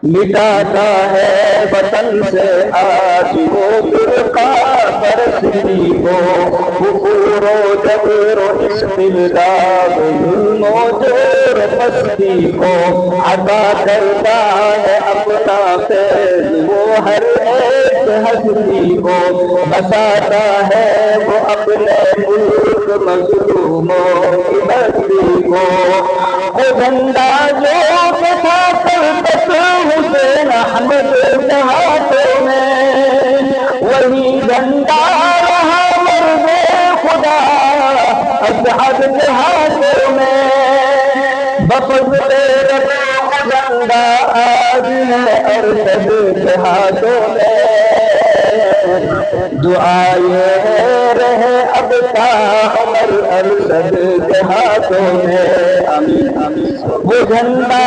مٹاتا ہے وطن سے آج وہ فرقہ پرستی کو، کفر و جبر و استبداد، ظلم و جور پستی کو، عطا کرتا ہے اپنا فیض وہ ہر ایک ہستی کو، بساتا ہے وہ اپنے ملک مظلوموں کی بستی کو، وہ جھنڈا جو تھا کلبت حسین احمد کے ہاتھوں میں، وہی جھنڈا رہا مرد خدا اسعد کے ہاتھوں میں، بفضل رب جھنڈا آج ہے ارشد کے ہاتھوں میں، دعائے رہے اب تا عمر ارشد کے ہاتھوں میں، آمین آمین، وہ جھنڈا